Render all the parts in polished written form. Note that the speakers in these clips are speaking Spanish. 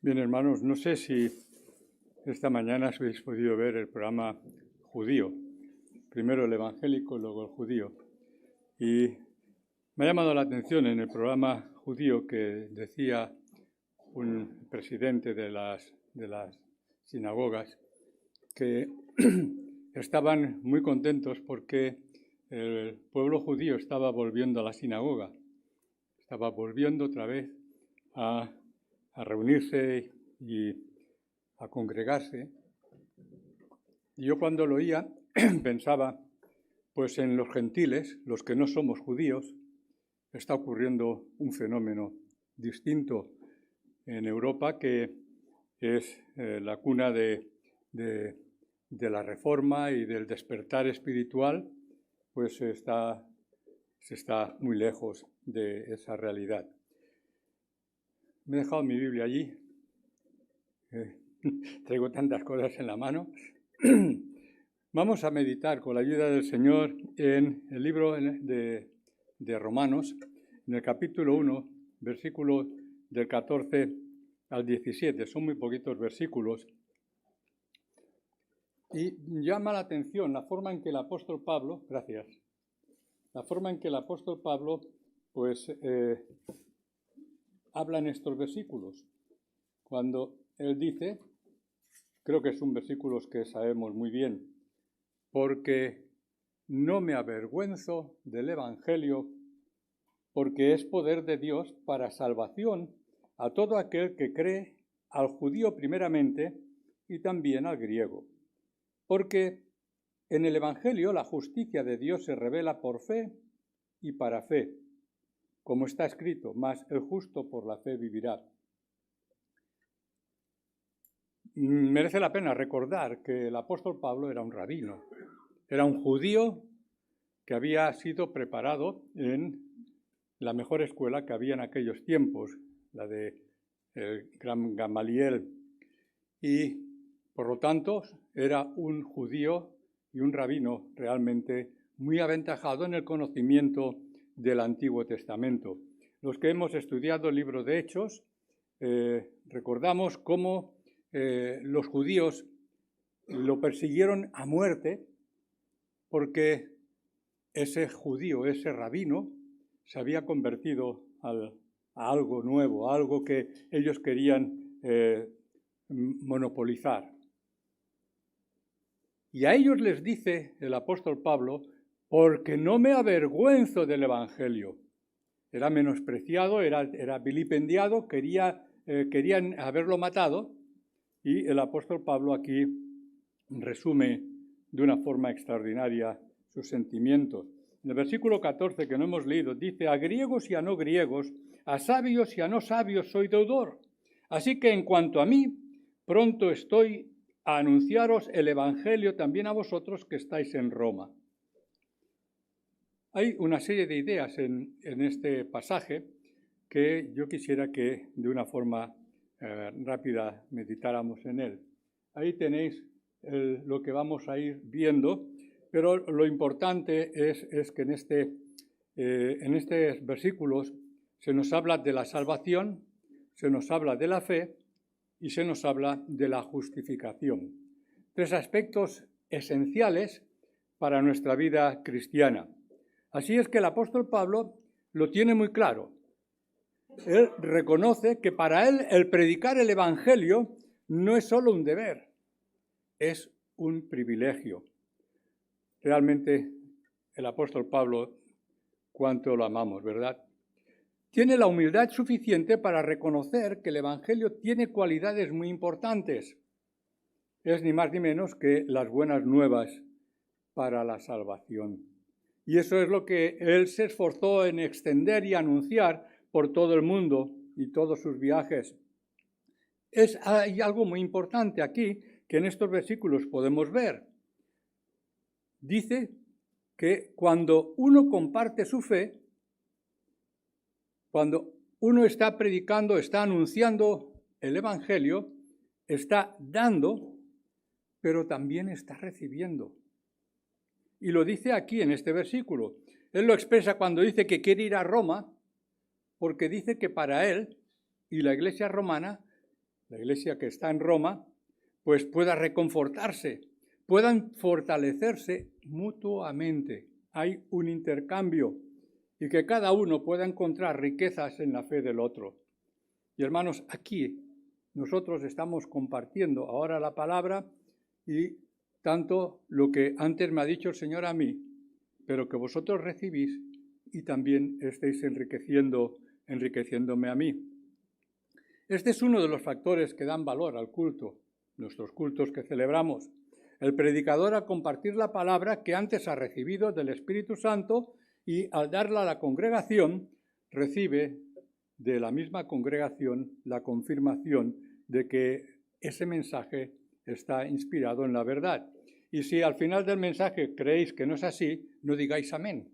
Bien, hermanos, no sé si esta mañana habéis podido ver el programa judío. Primero el evangélico, luego el judío. Y me ha llamado la atención en el programa judío que decía un presidente de las sinagogas que estaban muy contentos porque el pueblo judío estaba volviendo a la sinagoga. Estaba volviendo otra vez a reunirse y a congregarse. Y yo cuando lo oía pensaba, pues en los gentiles, los que no somos judíos, está ocurriendo un fenómeno distinto en Europa que es la cuna de la reforma y del despertar espiritual, pues se está muy lejos de esa realidad. Me he dejado mi Biblia allí. Traigo tantas cosas en la mano. Vamos a meditar con la ayuda del Señor en el libro de Romanos, en el capítulo 1, versículo del 14 al 17. Son muy poquitos versículos. Y llama la atención la forma en que el apóstol Pablo, pues habla en estos versículos. Cuando él dice, creo que son versículos que sabemos muy bien, porque no me avergüenzo del Evangelio, porque es poder de Dios para salvación a todo aquel que cree, al judío primeramente y también al griego. Porque en el Evangelio la justicia de Dios se revela por fe y para fe, como está escrito, mas el justo por la fe vivirá. Merece la pena recordar que el apóstol Pablo era un rabino, era un judío que había sido preparado en la mejor escuela que había en aquellos tiempos, la de el gran Gamaliel, y por lo tanto era un judío y un rabino realmente muy aventajado en el conocimiento del Antiguo Testamento. Los que hemos estudiado el libro de Hechos, recordamos cómo los judíos lo persiguieron a muerte porque ese judío, ese rabino, se había convertido a algo nuevo, a algo que ellos querían monopolizar. Y a ellos les dice el apóstol Pablo, porque no me avergüenzo del Evangelio. Era menospreciado, era vilipendiado, querían haberlo matado, y el apóstol Pablo aquí resume de una forma extraordinaria sus sentimientos. En el versículo 14 que no hemos leído, dice, a griegos y a no griegos, a sabios y a no sabios soy deudor. Así que en cuanto a mí, pronto estoy a anunciaros el Evangelio también a vosotros que estáis en Roma. Hay una serie de ideas en este pasaje que yo quisiera que de una forma rápida meditáramos en él. Ahí tenéis lo que vamos a ir viendo, pero lo importante es que en estos versículos se nos habla de la salvación, se nos habla de la fe y se nos habla de la justificación. Tres aspectos esenciales para nuestra vida cristiana. Así es que el apóstol Pablo lo tiene muy claro. Él reconoce que para él el predicar el Evangelio no es solo un deber, es un privilegio. Realmente el apóstol Pablo, cuánto lo amamos, ¿verdad? Tiene la humildad suficiente para reconocer que el Evangelio tiene cualidades muy importantes. Es ni más ni menos que las buenas nuevas para la salvación. Y eso es lo que él se esforzó en extender y anunciar por todo el mundo y todos sus viajes. Hay algo muy importante aquí que en estos versículos podemos ver. Dice que cuando uno comparte su fe, cuando uno está predicando, está anunciando el Evangelio, está dando, pero también está recibiendo. Y lo dice aquí en este versículo. Él lo expresa cuando dice que quiere ir a Roma, porque dice que para él y la iglesia romana la iglesia que está en Roma, pues pueda reconfortarse, puedan fortalecerse mutuamente. Hay un intercambio y que cada uno pueda encontrar riquezas en la fe del otro. Y hermanos, aquí nosotros estamos compartiendo ahora la palabra y tanto lo que antes me ha dicho el Señor a mí, pero que vosotros recibís y también estéis enriqueciéndome a mí. Este es uno de los factores que dan valor al culto, nuestros cultos que celebramos. El predicador al compartir la palabra que antes ha recibido del Espíritu Santo y al darla a la congregación, recibe de la misma congregación la confirmación de que ese mensaje está inspirado en la verdad. Y si al final del mensaje creéis que no es así, no digáis amén,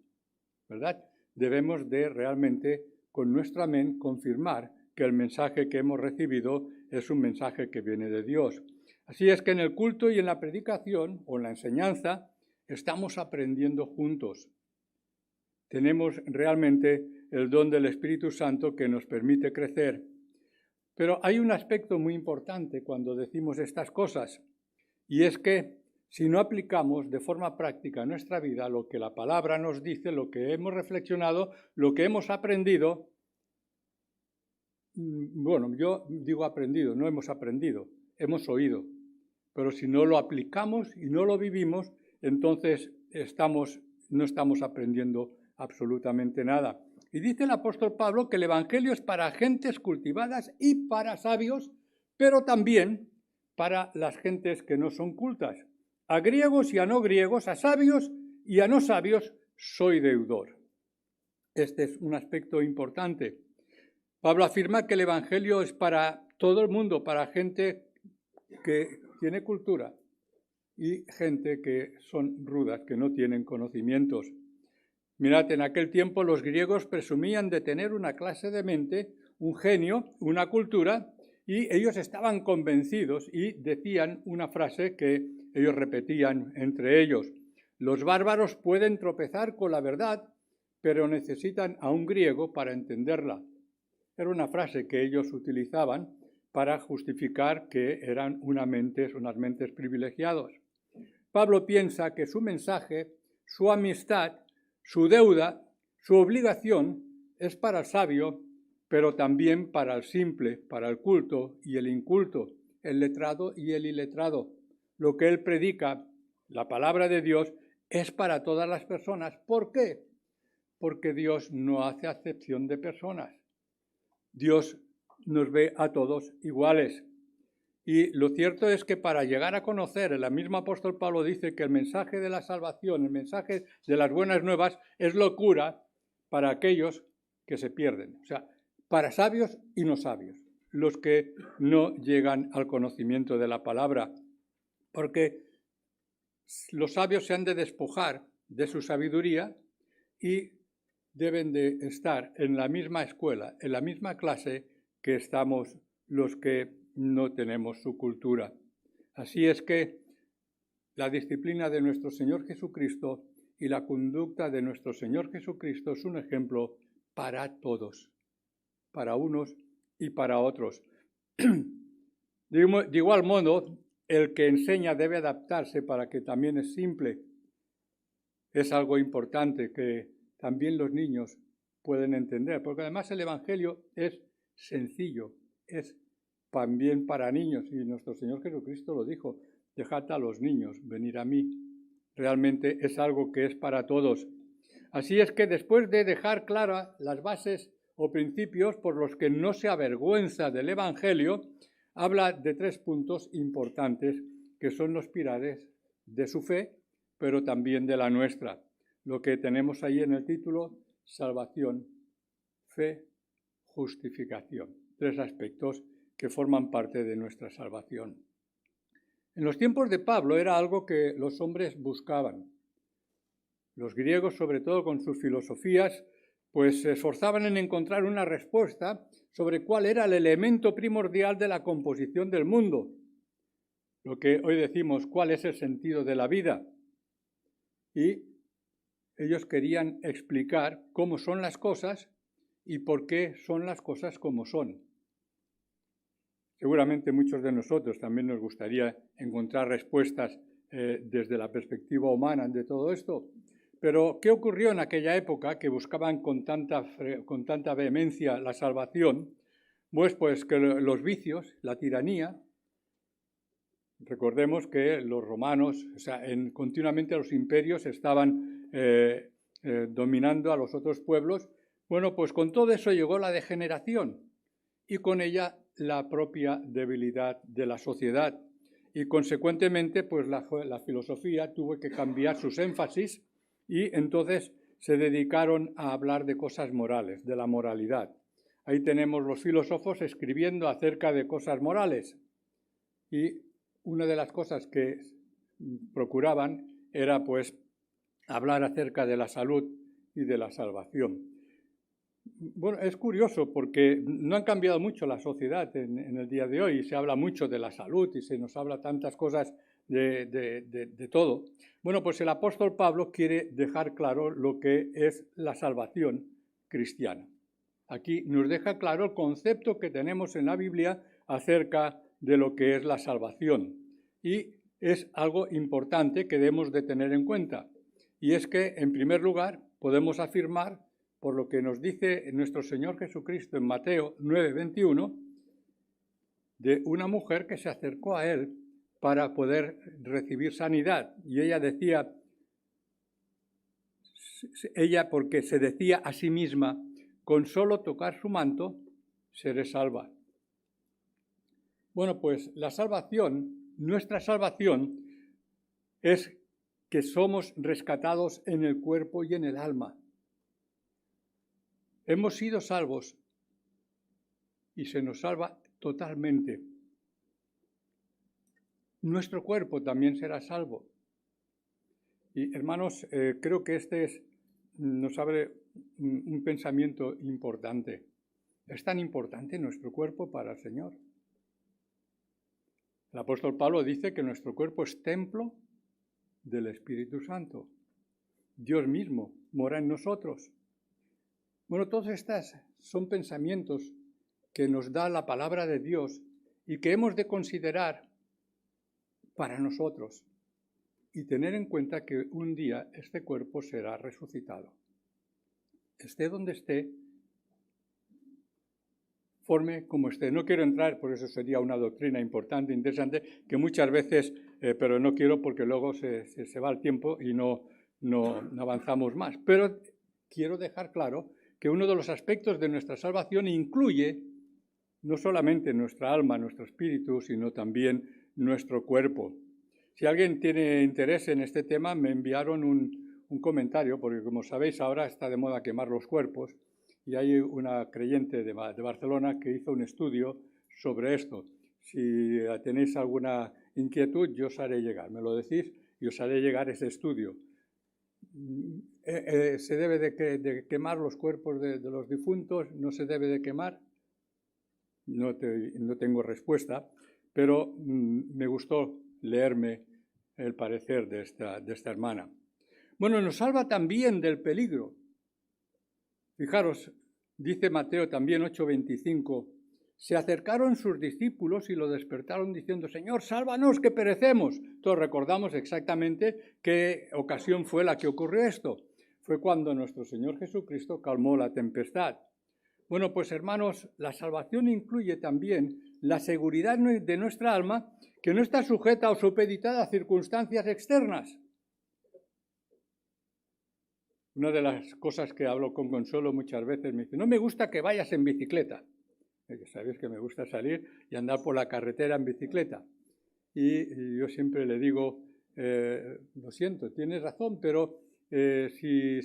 ¿verdad? Debemos de realmente con nuestro amén confirmar que el mensaje que hemos recibido es un mensaje que viene de Dios. Así es que en el culto y en la predicación o en la enseñanza estamos aprendiendo juntos. Tenemos realmente el don del Espíritu Santo que nos permite crecer. Pero hay un aspecto muy importante cuando decimos estas cosas, y es que si no aplicamos de forma práctica en nuestra vida lo que la palabra nos dice, lo que hemos reflexionado, lo que hemos aprendido, bueno, yo digo aprendido, no hemos aprendido, hemos oído. Pero si no lo aplicamos y no lo vivimos, entonces no estamos aprendiendo absolutamente nada. Y dice el apóstol Pablo que el Evangelio es para gentes cultivadas y para sabios, pero también para las gentes que no son cultas. A griegos y a no griegos, a sabios y a no sabios, soy deudor. Este es un aspecto importante. Pablo afirma que el Evangelio es para todo el mundo, para gente que tiene cultura y gente que son rudas, que no tienen conocimientos. Mirad, en aquel tiempo los griegos presumían de tener una clase de mente, un genio, una cultura, y ellos estaban convencidos y decían una frase que ellos repetían entre ellos. Los bárbaros pueden tropezar con la verdad, pero necesitan a un griego para entenderla. Era una frase que ellos utilizaban para justificar que eran unas mentes privilegiadas. Pablo piensa que su mensaje, su amistad, su deuda, su obligación es para el sabio, pero también para el simple, para el culto y el inculto, el letrado y el iletrado. Lo que él predica, la palabra de Dios, es para todas las personas. ¿Por qué? Porque Dios no hace acepción de personas. Dios nos ve a todos iguales. Y lo cierto es que para llegar a conocer, el mismo apóstol Pablo dice que el mensaje de la salvación, el mensaje de las buenas nuevas, es locura para aquellos que se pierden. O sea, para sabios y no sabios, los que no llegan al conocimiento de la palabra. Porque los sabios se han de despojar de su sabiduría y deben de estar en la misma escuela, en la misma clase que estamos los que no tenemos su cultura. Así es que la disciplina de nuestro Señor Jesucristo y la conducta de nuestro Señor Jesucristo es un ejemplo para todos, para unos y para otros. De igual modo, el que enseña debe adaptarse para que también es simple. Es algo importante que también los niños pueden entender, porque además el Evangelio es sencillo, es también para niños, y nuestro Señor Jesucristo lo dijo, dejad a los niños venir a mí. Realmente es algo que es para todos. Así es que después de dejar claras las bases o principios por los que no se avergüenza del Evangelio, habla de 3 puntos importantes que son los pilares de su fe, pero también de la nuestra. Lo que tenemos ahí en el título, salvación, fe, justificación. 3 aspectos que forman parte de nuestra salvación. En los tiempos de Pablo era algo que los hombres buscaban. Los griegos, sobre todo con sus filosofías, pues se esforzaban en encontrar una respuesta sobre cuál era el elemento primordial de la composición del mundo. Lo que hoy decimos, cuál es el sentido de la vida. Y ellos querían explicar cómo son las cosas y por qué son las cosas como son. Seguramente muchos de nosotros también nos gustaría encontrar respuestas desde la perspectiva humana de todo esto. Pero, ¿qué ocurrió en aquella época que buscaban con tanta vehemencia la salvación? Pues que los vicios, la tiranía. Recordemos que los romanos, continuamente los imperios estaban dominando a los otros pueblos. Bueno, pues con todo eso llegó la degeneración y con ella la propia debilidad de la sociedad. Y consecuentemente, pues la filosofía tuvo que cambiar sus énfasis y entonces se dedicaron a hablar de cosas morales, de la moralidad. Ahí tenemos los filósofos escribiendo acerca de cosas morales. Y una de las cosas que procuraban era, pues, hablar acerca de la salud y de la salvación. Bueno, es curioso porque no han cambiado mucho la sociedad en el día de hoy. Se habla mucho de la salud y se nos habla tantas cosas de todo. Bueno, pues el apóstol Pablo quiere dejar claro lo que es la salvación cristiana. Aquí nos deja claro el concepto que tenemos en la Biblia acerca de lo que es la salvación. Y es algo importante que debemos de tener en cuenta. Y es que, en primer lugar, podemos afirmar, por lo que nos dice nuestro Señor Jesucristo en Mateo 9:21, de una mujer que se acercó a Él para poder recibir sanidad. Y ella decía, porque se decía a sí misma, con solo tocar su manto, seré salva. Bueno, pues la salvación, nuestra salvación, es que somos rescatados en el cuerpo y en el alma. Hemos sido salvos y se nos salva totalmente. Nuestro cuerpo también será salvo. Y hermanos, creo que nos abre un pensamiento importante. ¿Es tan importante nuestro cuerpo para el Señor? El apóstol Pablo dice que nuestro cuerpo es templo del Espíritu Santo. Dios mismo mora en nosotros. Bueno, todos estos son pensamientos que nos da la palabra de Dios y que hemos de considerar para nosotros y tener en cuenta que un día este cuerpo será resucitado. Esté donde esté, forme como esté. No quiero entrar, por eso sería una doctrina importante, interesante, que muchas veces, pero no quiero porque luego se va el tiempo y no avanzamos más. Pero quiero dejar claro que uno de los aspectos de nuestra salvación incluye no solamente nuestra alma, nuestro espíritu, sino también nuestro cuerpo. Si alguien tiene interés en este tema, me enviaron un comentario, porque como sabéis ahora está de moda quemar los cuerpos, y hay una creyente de Barcelona que hizo un estudio sobre esto. Si tenéis alguna inquietud, yo os haré llegar, me lo decís y os haré llegar ese estudio. ¿Se debe de quemar los cuerpos de los difuntos? ¿No se debe de quemar? No tengo respuesta, pero me gustó leerme el parecer de esta hermana. Bueno, nos salva también del peligro. Fijaros, dice Mateo también 8:25, se acercaron sus discípulos y lo despertaron diciendo, Señor, sálvanos que perecemos. Todos recordamos exactamente qué ocasión fue la que ocurrió esto. Fue cuando nuestro Señor Jesucristo calmó la tempestad. Bueno, pues hermanos, la salvación incluye también la seguridad de nuestra alma que no está sujeta o supeditada a circunstancias externas. Una de las cosas que hablo con Consuelo muchas veces me dice, no me gusta que vayas en bicicleta. Sabéis que me gusta salir y andar por la carretera en bicicleta. Y yo siempre le digo, lo siento, tienes razón, pero si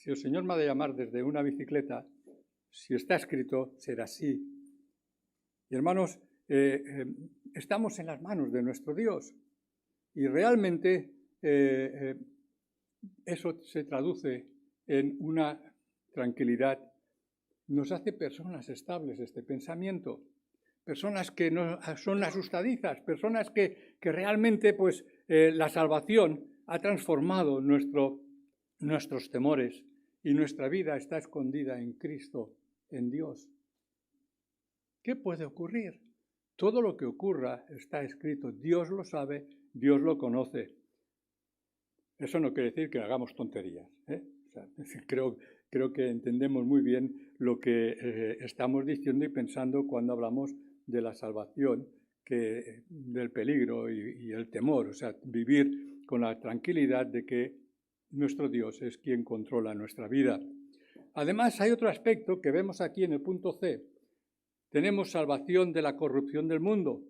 el Señor me ha de llamar desde una bicicleta, si está escrito, será así. Y hermanos, estamos en las manos de nuestro Dios. Y realmente eso se traduce en una tranquilidad. Nos hace personas estables este pensamiento. Personas que no son asustadizas, personas que realmente pues, la salvación ha transformado nuestros temores y nuestra vida está escondida en Cristo, en Dios. ¿Qué puede ocurrir? Todo lo que ocurra está escrito. Dios lo sabe, Dios lo conoce. Eso no quiere decir que hagamos tonterías, ¿eh? O sea, creo que entendemos muy bien lo que estamos diciendo y pensando cuando hablamos de la salvación, del peligro y el temor. O sea, vivir con la tranquilidad de que nuestro Dios es quien controla nuestra vida. Además, hay otro aspecto que vemos aquí en el punto C. Tenemos salvación de la corrupción del mundo.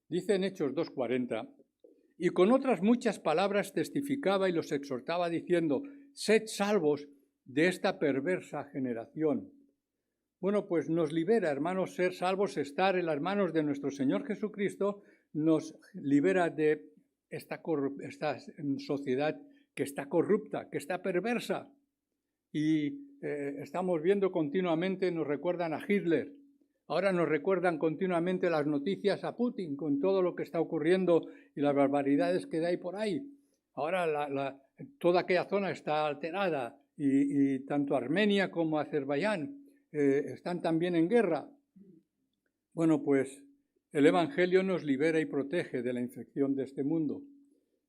Dice en Hechos 2:40, y con otras muchas palabras testificaba y los exhortaba diciendo, sed salvos de esta perversa generación. Bueno, pues nos libera, hermanos, ser salvos, estar en las manos de nuestro Señor Jesucristo, nos libera de esta sociedad que está corrupta, que está perversa. Y estamos viendo continuamente, nos recuerdan a Hitler. Ahora nos recuerdan continuamente las noticias a Putin con todo lo que está ocurriendo y las barbaridades que hay por ahí. Ahora toda aquella zona está alterada y tanto Armenia como Azerbaiyán están también en guerra. Bueno, pues el Evangelio nos libera y protege de la infección de este mundo.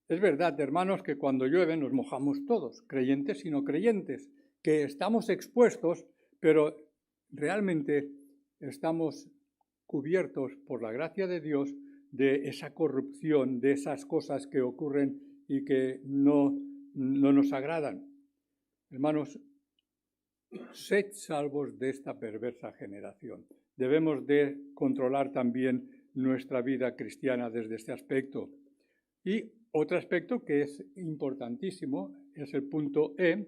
Es verdad, hermanos, que cuando llueve nos mojamos todos, creyentes y no creyentes, que estamos expuestos, pero realmente estamos cubiertos por la gracia de Dios de esa corrupción, de esas cosas que ocurren y que no nos agradan. Hermanos, sed salvos de esta perversa generación. Debemos de controlar también nuestra vida cristiana desde este aspecto. Y otro aspecto que es importantísimo es el punto E,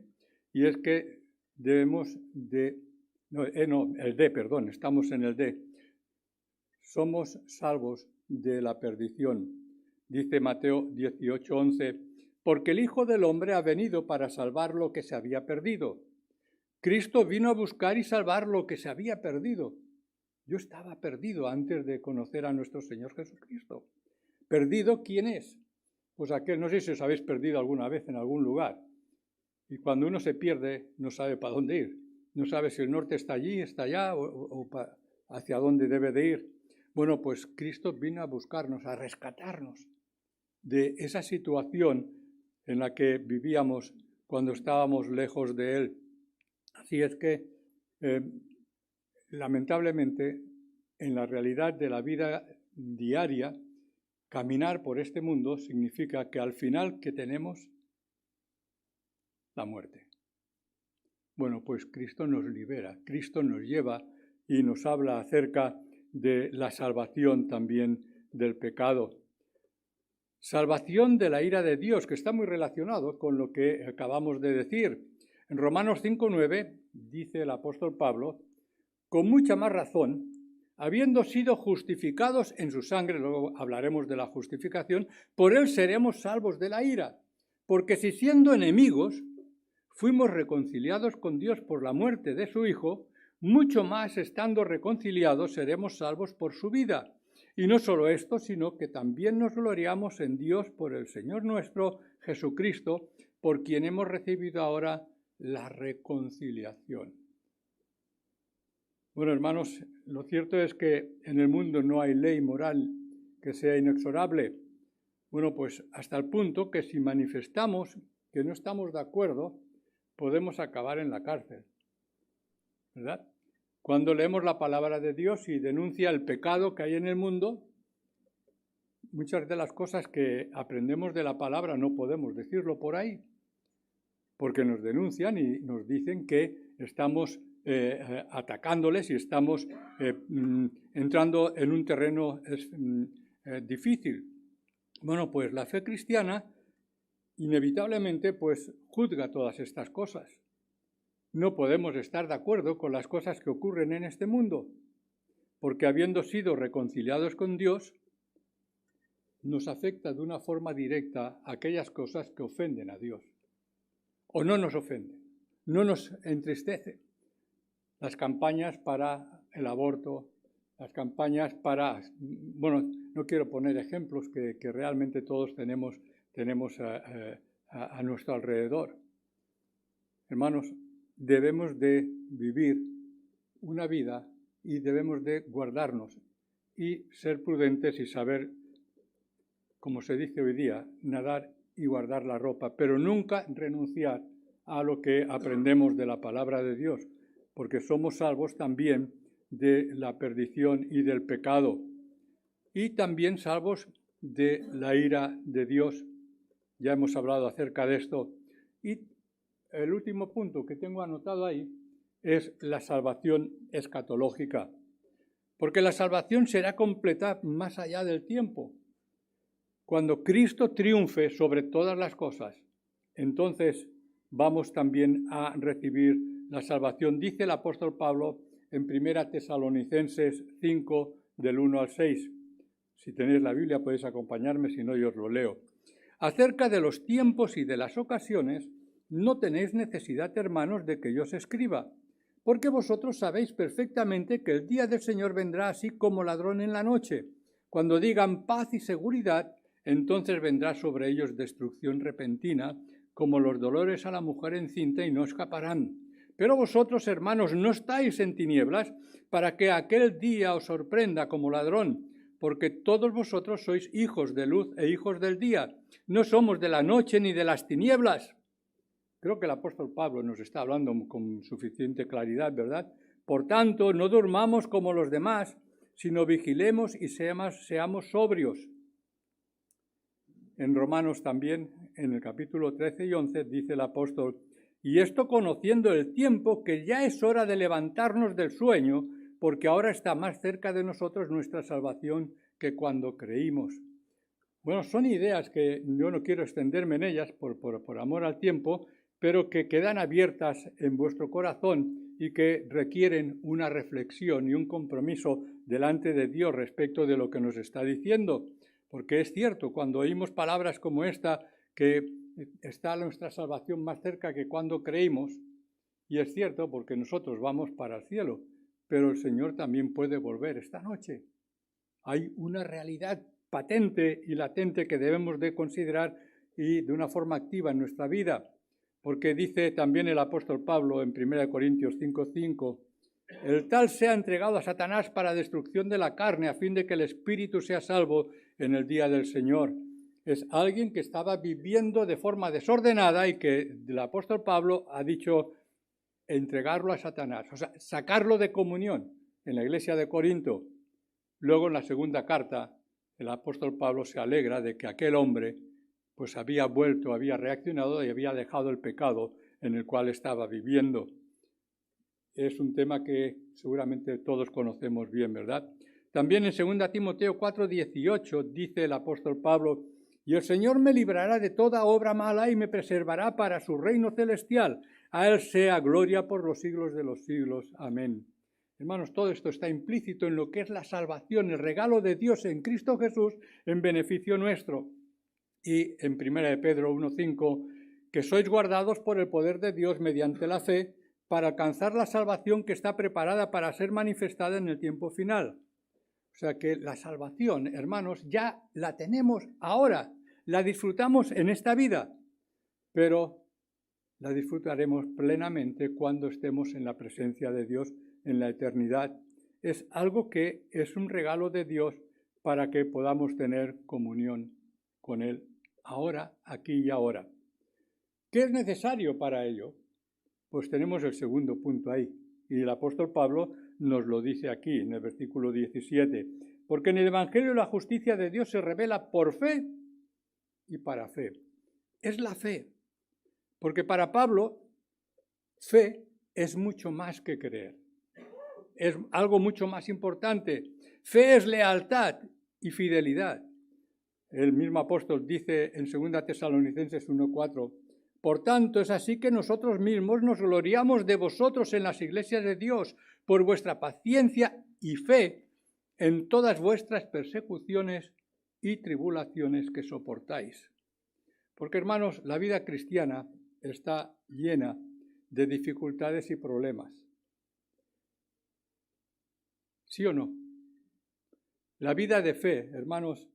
y es que debemos de... el D, perdón, estamos en el D. Somos salvos de la perdición. Dice Mateo 18:11, porque el Hijo del Hombre ha venido para salvar lo que se había perdido. Cristo vino a buscar y salvar lo que se había perdido. Yo estaba perdido antes de conocer a nuestro Señor Jesucristo. ¿Perdido quién es? Pues aquel, no sé si os habéis perdido alguna vez en algún lugar. Y cuando uno se pierde, no sabe para dónde ir. No sabe si el norte está allí, está allá o hacia dónde debe de ir. Bueno, pues Cristo vino a buscarnos, a rescatarnos de esa situación en la que vivíamos cuando estábamos lejos de Él. Así es que, lamentablemente, en la realidad de la vida diaria, caminar por este mundo significa que al final, ¿qué tenemos? La muerte. Bueno, pues Cristo nos libera, Cristo nos lleva y nos habla acerca de la salvación también del pecado. Salvación de la ira de Dios, que está muy relacionado con lo que acabamos de decir. En Romanos 5:9 dice el apóstol Pablo, con mucha más razón, habiendo sido justificados en su sangre, luego hablaremos de la justificación, por él seremos salvos de la ira. Porque si siendo enemigos fuimos reconciliados con Dios por la muerte de su Hijo, mucho más estando reconciliados seremos salvos por su vida. Y no solo esto, sino que también nos gloriamos en Dios por el Señor nuestro Jesucristo, por quien hemos recibido ahora la reconciliación. Bueno, hermanos, lo cierto es que en el mundo no hay ley moral que sea inexorable. Bueno, pues hasta el punto que si manifestamos que no estamos de acuerdo, podemos acabar en la cárcel, ¿verdad? Cuando leemos la palabra de Dios y denuncia el pecado que hay en el mundo, muchas de las cosas que aprendemos de la palabra no podemos decirlo por ahí, porque nos denuncian y nos dicen que estamos atacándoles y estamos entrando en un terreno difícil. Bueno, pues la fe cristiana inevitablemente pues juzga todas estas cosas. No podemos estar de acuerdo con las cosas que ocurren en este mundo, porque habiendo sido reconciliados con Dios, nos afecta de una forma directa aquellas cosas que ofenden a Dios. O no nos ofenden, no nos entristece. Las campañas para el aborto, las campañas para... Bueno, no quiero poner ejemplos que realmente todos tenemos a nuestro alrededor. Hermanos, debemos de vivir una vida y debemos de guardarnos y ser prudentes y saber, como se dice hoy día, nadar y guardar la ropa, pero nunca renunciar a lo que aprendemos de la palabra de Dios, porque somos salvos también de la perdición y del pecado, y también salvos de la ira de Dios. Ya hemos hablado acerca de esto. Y el último punto que tengo anotado ahí es la salvación escatológica, porque la salvación será completa más allá del tiempo. Cuando Cristo triunfe sobre todas las cosas, entonces vamos también a recibir la salvación. Dice el apóstol Pablo en 1 Tesalonicenses 5, del 1 al 6. Si tenéis la Biblia podéis acompañarme, si no yo os lo leo. Acerca de los tiempos y de las ocasiones, no tenéis necesidad, hermanos, de que yo os escriba, porque vosotros sabéis perfectamente que el día del Señor vendrá así como ladrón en la noche. Cuando digan paz y seguridad, entonces vendrá sobre ellos destrucción repentina, como los dolores a la mujer encinta, y no escaparán. Pero vosotros, hermanos, no estáis en tinieblas, para que aquel día os sorprenda como ladrón, porque todos vosotros sois hijos de luz e hijos del día. No somos de la noche ni de las tinieblas. Creo que el apóstol Pablo nos está hablando con suficiente claridad, ¿verdad? Por tanto, no durmamos como los demás, sino vigilemos y seamos sobrios. En Romanos también, en el capítulo 13 y 11, dice el apóstol: y esto conociendo el tiempo, que ya es hora de levantarnos del sueño, porque ahora está más cerca de nosotros nuestra salvación que cuando creímos. Bueno, son ideas que yo no quiero extenderme en ellas por amor al tiempo, pero que quedan abiertas en vuestro corazón y que requieren una reflexión y un compromiso delante de Dios respecto de lo que nos está diciendo. Porque es cierto, cuando oímos palabras como esta, que está nuestra salvación más cerca que cuando creímos, y es cierto porque nosotros vamos para el cielo, pero el Señor también puede volver esta noche. Hay una realidad patente y latente que debemos de considerar y de una forma activa en nuestra vida, porque dice también el apóstol Pablo en 1 Corintios 5:5, el tal sea entregado a Satanás para destrucción de la carne, a fin de que el espíritu sea salvo en el día del Señor. Es alguien que estaba viviendo de forma desordenada y que el apóstol Pablo ha dicho entregarlo a Satanás, o sea, sacarlo de comunión en la iglesia de Corinto. Luego en la segunda carta, el apóstol Pablo se alegra de que aquel hombre pues había vuelto, había reaccionado y había dejado el pecado en el cual estaba viviendo. Es un tema que seguramente todos conocemos bien, ¿verdad? También en 2 Timoteo 4:18 dice el apóstol Pablo: y el Señor me librará de toda obra mala y me preservará para su reino celestial. A Él sea gloria por los siglos de los siglos. Amén. Hermanos, todo esto está implícito en lo que es la salvación, el regalo de Dios en Cristo Jesús en beneficio nuestro. Y en 1 Pedro 1:5, que sois guardados por el poder de Dios mediante la fe, para alcanzar la salvación que está preparada para ser manifestada en el tiempo final. O sea que la salvación, hermanos, ya la tenemos ahora, la disfrutamos en esta vida, pero la disfrutaremos plenamente cuando estemos en la presencia de Dios en la eternidad. Es algo que es un regalo de Dios para que podamos tener comunión con Él ahora, aquí y ahora. ¿Qué es necesario para ello? Pues tenemos el segundo punto ahí. Y el apóstol Pablo nos lo dice aquí, en el versículo 17. Porque en el Evangelio la justicia de Dios se revela por fe y para fe. Es la fe. Porque para Pablo, fe es mucho más que creer. Es algo mucho más importante. Fe es lealtad y fidelidad. El mismo apóstol dice en 2 Tesalonicenses 1:4, por tanto es así que nosotros mismos nos gloriamos de vosotros en las iglesias de Dios por vuestra paciencia y fe en todas vuestras persecuciones y tribulaciones que soportáis. Porque, hermanos, la vida cristiana está llena de dificultades y problemas. ¿Sí o no? La vida de fe, hermanos,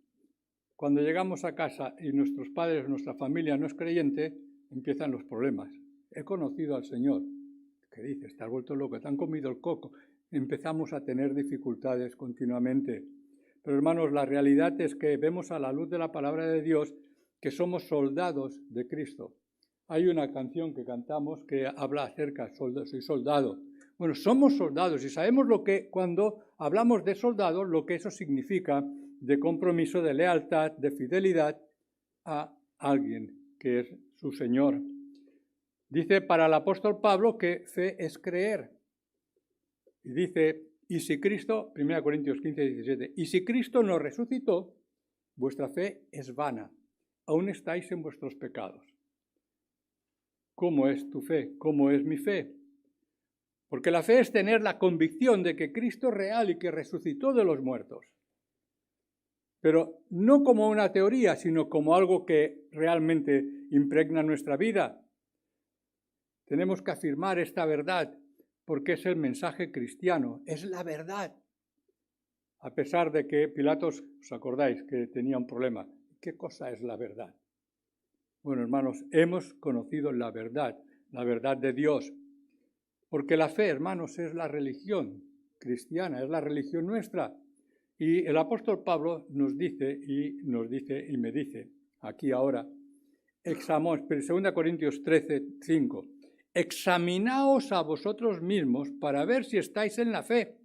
cuando llegamos a casa y nuestros padres, nuestra familia no es creyente, empiezan los problemas. He conocido al Señor. ¿Qué dices? Te has vuelto loco, te han comido el coco. Empezamos a tener dificultades continuamente. Pero hermanos, la realidad es que vemos a la luz de la palabra de Dios que somos soldados de Cristo. Hay una canción que cantamos que habla acerca, soy soldado. Bueno, somos soldados y sabemos lo que, cuando hablamos de soldados, lo que eso significa de compromiso, de lealtad, de fidelidad a alguien que es su Señor. Dice para el apóstol Pablo que fe es creer. Y dice, y si Cristo, 1 Corintios 15, 17, y si Cristo nos resucitó, vuestra fe es vana, aún estáis en vuestros pecados. ¿Cómo es tu fe? ¿Cómo es mi fe? Porque la fe es tener la convicción de que Cristo es real y que resucitó de los muertos. Pero no como una teoría, sino como algo que realmente impregna nuestra vida. Tenemos que afirmar esta verdad porque es el mensaje cristiano, es la verdad. A pesar de que Pilatos, ¿os acordáis que tenía un problema? ¿Qué cosa es la verdad? Bueno, hermanos, hemos conocido la verdad de Dios. Porque la fe, hermanos, es la religión cristiana, es la religión nuestra. Y el apóstol Pablo nos dice y me dice, aquí ahora, 2 Corintios 13, 5, examinaos a vosotros mismos para ver si estáis en la fe.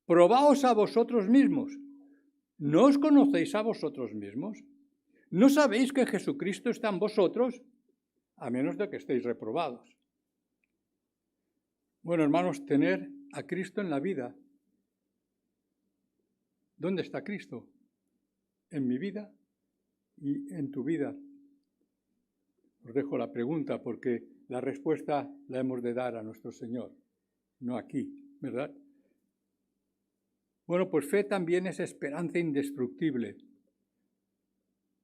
Probaos a vosotros mismos. ¿No os conocéis a vosotros mismos? ¿No sabéis que Jesucristo está en vosotros? A menos de que estéis reprobados. Bueno, hermanos, tener a Cristo en la vida. ¿Dónde está Cristo? En mi vida y en tu vida. Os dejo la pregunta porque la respuesta la hemos de dar a nuestro Señor, no aquí, ¿verdad? Bueno, pues fe también es esperanza indestructible.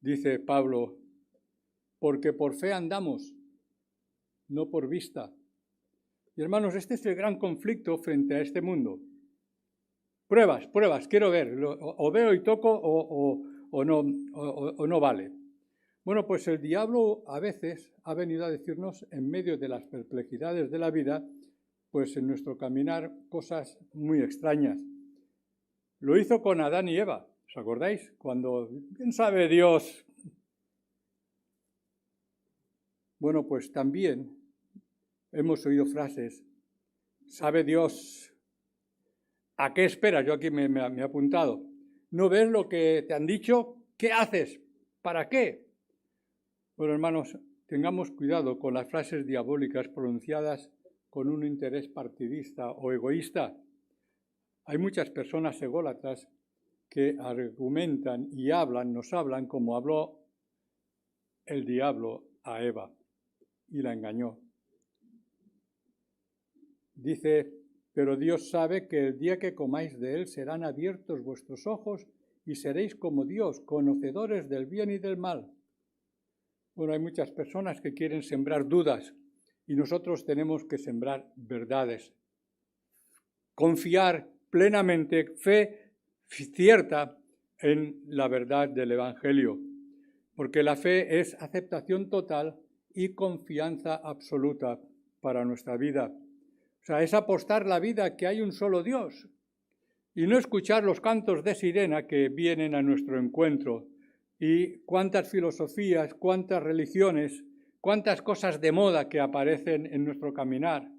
Dice Pablo, porque por fe andamos, no por vista. Y hermanos, este es el gran conflicto frente a este mundo. Pruebas, quiero ver, o veo y toco o no vale. Bueno, pues el diablo a veces ha venido a decirnos, en medio de las perplejidades de la vida, pues en nuestro caminar, cosas muy extrañas. Lo hizo con Adán y Eva, ¿os acordáis? Cuando, ¿quién sabe Dios? Bueno, pues también hemos oído frases, ¿sabe Dios? ¿A qué esperas? Yo aquí me he apuntado. ¿No ves lo que te han dicho? ¿Qué haces? ¿Para qué? Bueno, hermanos, tengamos cuidado con las frases diabólicas pronunciadas con un interés partidista o egoísta. Hay muchas personas ególatras que argumentan y nos hablan como habló el diablo a Eva y la engañó. Dice, pero Dios sabe que el día que comáis de él serán abiertos vuestros ojos y seréis como Dios, conocedores del bien y del mal. Bueno, hay muchas personas que quieren sembrar dudas y nosotros tenemos que sembrar verdades. Confiar plenamente, fe cierta en la verdad del Evangelio, porque la fe es aceptación total y confianza absoluta para nuestra vida. O sea, es apostar la vida que hay un solo Dios y no escuchar los cantos de sirena que vienen a nuestro encuentro y cuántas filosofías, cuántas religiones, cuántas cosas de moda que aparecen en nuestro caminar,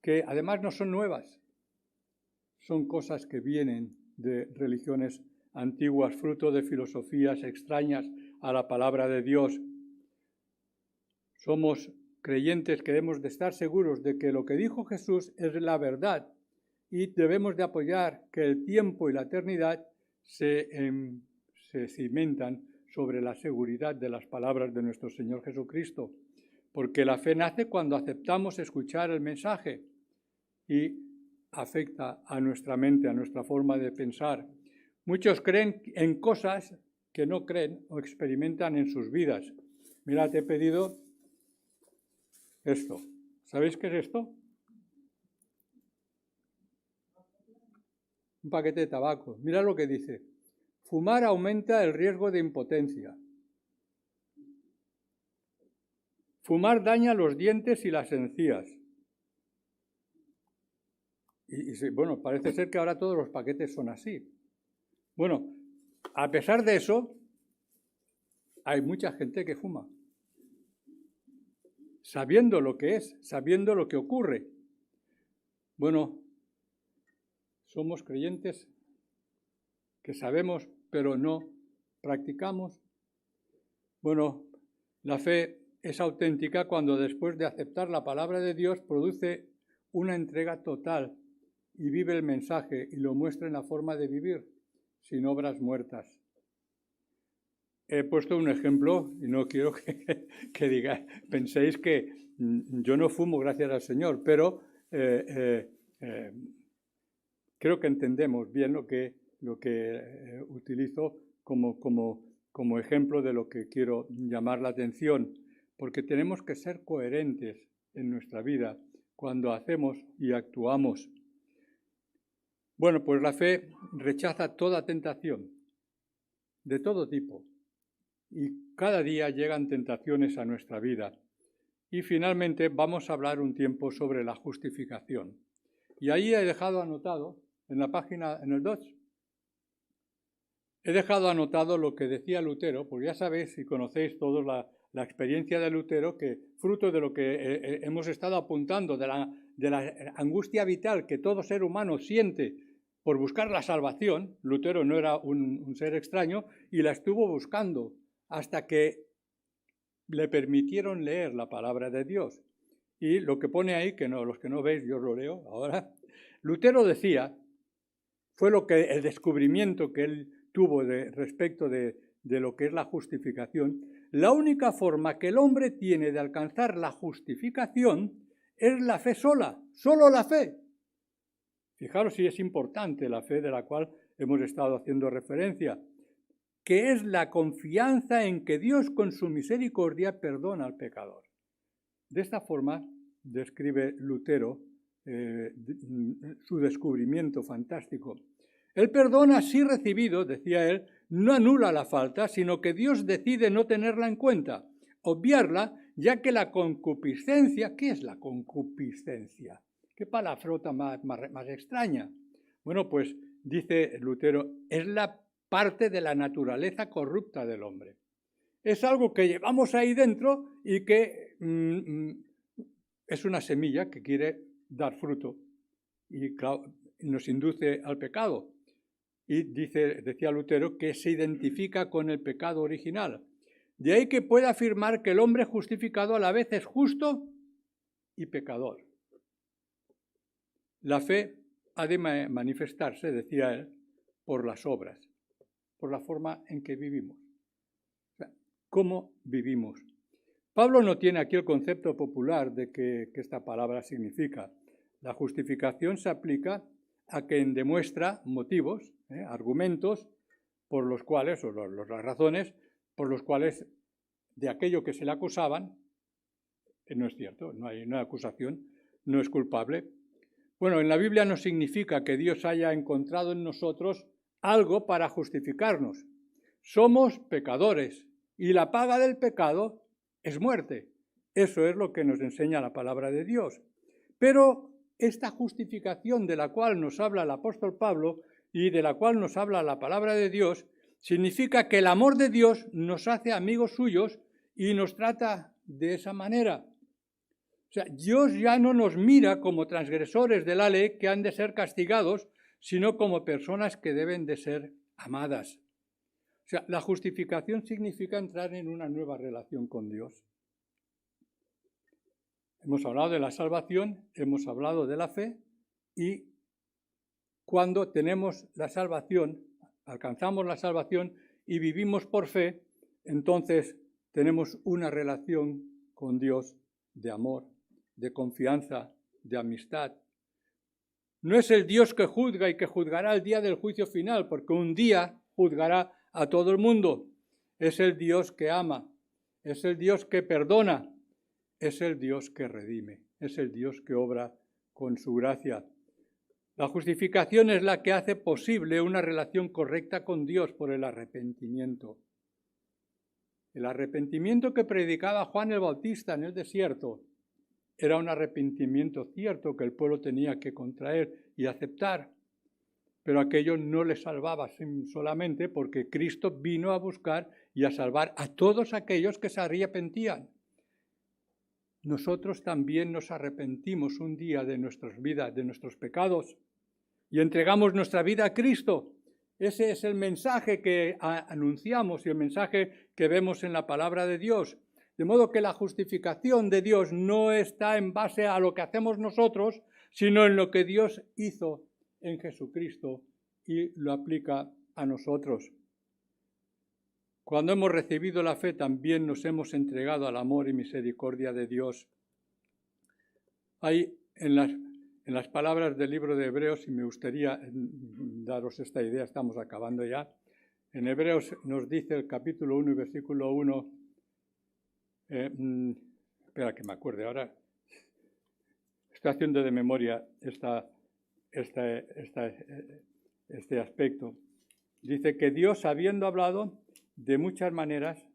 que además no son nuevas, son cosas que vienen de religiones antiguas, fruto de filosofías extrañas a la palabra de Dios. Somos creyentes que debemos de estar seguros de que lo que dijo Jesús es la verdad y debemos de apoyar que el tiempo y la eternidad se cimentan sobre la seguridad de las palabras de nuestro Señor Jesucristo, porque la fe nace cuando aceptamos escuchar el mensaje y afecta a nuestra mente, a nuestra forma de pensar. Muchos creen en cosas que no creen o experimentan en sus vidas. Mira, te he pedido esto. ¿Sabéis qué es esto? Un paquete de tabaco. Mira lo que dice. Fumar aumenta el riesgo de impotencia. Fumar daña los dientes y las encías. bueno, parece ser que ahora todos los paquetes son así. Bueno, a pesar de eso, hay mucha gente que fuma, sabiendo lo que es, sabiendo lo que ocurre. Bueno, somos creyentes que sabemos, pero no practicamos. Bueno, la fe es auténtica cuando después de aceptar la palabra de Dios produce una entrega total y vive el mensaje y lo muestra en la forma de vivir, sin obras muertas. He puesto un ejemplo y no quiero que penséis que yo no fumo gracias al Señor, pero creo que entendemos bien lo que utilizo como ejemplo de lo que quiero llamar la atención, porque tenemos que ser coherentes en nuestra vida cuando hacemos y actuamos. Bueno, pues la fe rechaza toda tentación, de todo tipo, y cada día llegan tentaciones a nuestra vida. Y finalmente vamos a hablar un tiempo sobre la justificación. Y ahí he dejado anotado, en la página, en el 2, he dejado anotado lo que decía Lutero, porque ya sabéis y conocéis todos la experiencia de Lutero, que fruto de lo que hemos estado apuntando, de la angustia vital que todo ser humano siente por buscar la salvación, Lutero no era un ser extraño, y la estuvo buscando hasta que le permitieron leer la palabra de Dios. Y lo que pone ahí, que no, los que no veis, yo os lo leo ahora, Lutero decía, fue el descubrimiento que él tuvo respecto de lo que es la justificación. La única forma que el hombre tiene de alcanzar la justificación es la fe sola, solo la fe. Fijaros si es importante la fe de la cual hemos estado haciendo referencia, que es la confianza en que Dios con su misericordia perdona al pecador. De esta forma describe Lutero su descubrimiento fantástico. El perdón así recibido, decía él, no anula la falta, sino que Dios decide no tenerla en cuenta, obviarla, ya que la concupiscencia, ¿qué es la concupiscencia? ¿Qué palabrota más extraña? Bueno, pues dice Lutero, es la parte de la naturaleza corrupta del hombre. Es algo que llevamos ahí dentro y que es una semilla que quiere dar fruto y claro, nos induce al pecado. Y decía Lutero que se identifica con el pecado original. De ahí que pueda afirmar que el hombre justificado a la vez es justo y pecador. La fe ha de manifestarse, decía él, por las obras, por la forma en que vivimos. O sea, ¿cómo vivimos? Pablo no tiene aquí el concepto popular de que esta palabra significa. La justificación se aplica a quien demuestra motivos, argumentos, por los cuales, o las razones por los cuales de aquello que se le acusaban, no es cierto, no hay una acusación, no es culpable. Bueno, en la Biblia no significa que Dios haya encontrado en nosotros algo para justificarnos. Somos pecadores y la paga del pecado es muerte. Eso es lo que nos enseña la palabra de Dios. Pero esta justificación de la cual nos habla el apóstol Pablo y de la cual nos habla la palabra de Dios, significa que el amor de Dios nos hace amigos suyos y nos trata de esa manera. O sea, Dios ya no nos mira como transgresores de la ley que han de ser castigados, sino como personas que deben de ser amadas. O sea, la justificación significa entrar en una nueva relación con Dios. Hemos hablado de la salvación, hemos hablado de la fe y cuando tenemos la salvación, alcanzamos la salvación y vivimos por fe, entonces tenemos una relación con Dios de amor, de confianza, de amistad. No es el Dios que juzga y que juzgará el día del juicio final, porque un día juzgará a todo el mundo. Es el Dios que ama, es el Dios que perdona, es el Dios que redime, es el Dios que obra con su gracia. La justificación es la que hace posible una relación correcta con Dios por el arrepentimiento. El arrepentimiento que predicaba Juan el Bautista en el desierto era un arrepentimiento cierto que el pueblo tenía que contraer y aceptar. Pero aquello no le salvaba solamente porque Cristo vino a buscar y a salvar a todos aquellos que se arrepentían. Nosotros también nos arrepentimos un día de nuestras vidas, de nuestros pecados, y entregamos nuestra vida a Cristo. Ese es el mensaje que anunciamos y el mensaje que vemos en la palabra de Dios. De modo que la justificación de Dios no está en base a lo que hacemos nosotros, sino en lo que Dios hizo en Jesucristo y lo aplica a nosotros. Cuando hemos recibido la fe, también nos hemos entregado al amor y misericordia de Dios. Hay en las palabras del libro de Hebreos, y me gustaría daros esta idea, estamos acabando ya. En Hebreos nos dice el capítulo 1 y versículo 1, espera que me acuerde ahora, estoy haciendo de memoria este aspecto. Dice que Dios, habiendo hablado de muchas maneras,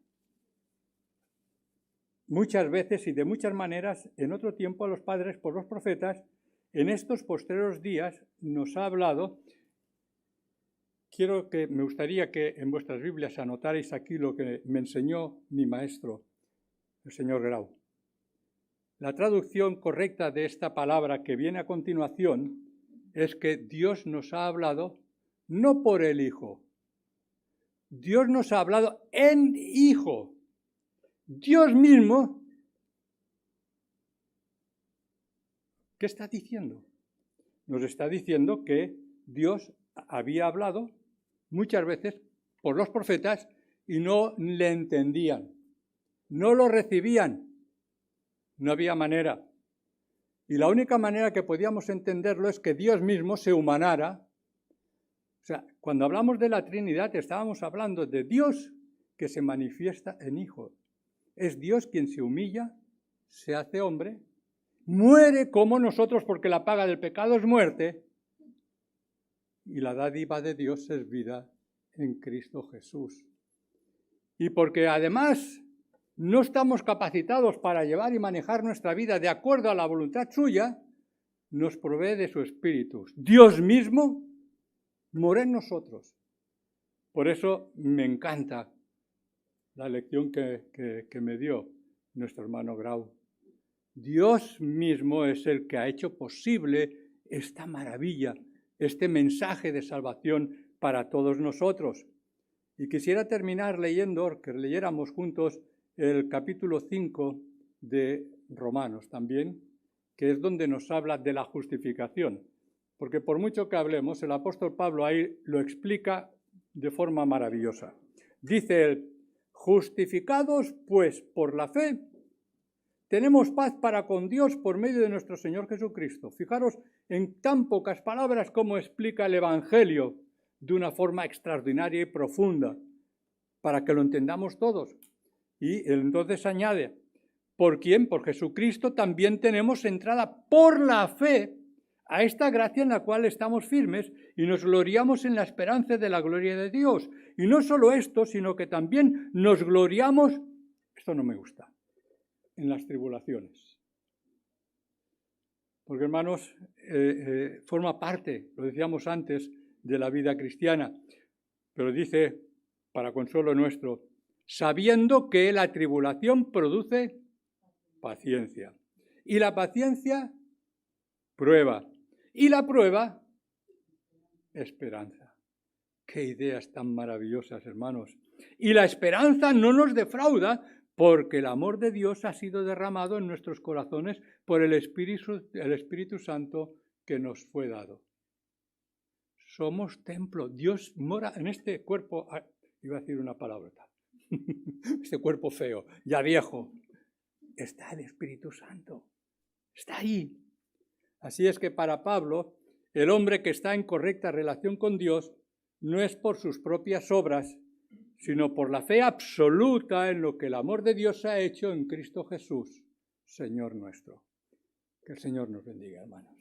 muchas veces y de muchas maneras, en otro tiempo a los padres por los profetas, en estos postreros días nos ha hablado. Me gustaría que en vuestras Biblias anotarais aquí lo que me enseñó mi maestro, el señor Grau. La traducción correcta de esta palabra que viene a continuación es que Dios nos ha hablado no por el Hijo. Dios nos ha hablado en Hijo. Dios mismo, ¿qué está diciendo? Nos está diciendo que Dios había hablado muchas veces por los profetas y no le entendían, no lo recibían, no había manera. Y la única manera que podíamos entenderlo es que Dios mismo se humanara. O sea, cuando hablamos de la Trinidad estábamos hablando de Dios que se manifiesta en Hijo. Es Dios quien se humilla, se hace hombre, muere como nosotros porque la paga del pecado es muerte y la dádiva de Dios es vida en Cristo Jesús. Y porque además no estamos capacitados para llevar y manejar nuestra vida de acuerdo a la voluntad suya, nos provee de su Espíritu. Dios mismo mora en nosotros. Por eso me encanta la lección que me dio nuestro hermano Grau. Dios mismo es el que ha hecho posible esta maravilla, este mensaje de salvación para todos nosotros. Y quisiera terminar leyendo, que leyéramos juntos el capítulo 5 de Romanos también, que es donde nos habla de la justificación. Porque por mucho que hablemos, el apóstol Pablo ahí lo explica de forma maravillosa. Dice él: justificados pues por la fe, tenemos paz para con Dios por medio de nuestro Señor Jesucristo. Fijaros en tan pocas palabras cómo explica el Evangelio de una forma extraordinaria y profunda, para que lo entendamos todos. Y entonces añade: ¿por quién? Por Jesucristo también tenemos entrada por la fe a esta gracia en la cual estamos firmes y nos gloriamos en la esperanza de la gloria de Dios. Y no solo esto, sino que también nos gloriamos, esto no me gusta, en las tribulaciones. Porque, hermanos, forma parte, lo decíamos antes, de la vida cristiana. Pero dice, para consuelo nuestro, sabiendo que la tribulación produce paciencia. Y la paciencia, prueba. Y la prueba, esperanza. Qué ideas tan maravillosas, hermanos. Y la esperanza no nos defrauda, porque el amor de Dios ha sido derramado en nuestros corazones por el Espíritu Santo que nos fue dado. Somos templo. Dios mora en este cuerpo, iba a decir una palabrota, este cuerpo feo, ya viejo. Está el Espíritu Santo. Está ahí. Así es que para Pablo, el hombre que está en correcta relación con Dios no es por sus propias obras, sino por la fe absoluta en lo que el amor de Dios ha hecho en Cristo Jesús, Señor nuestro. Que el Señor nos bendiga, hermanos.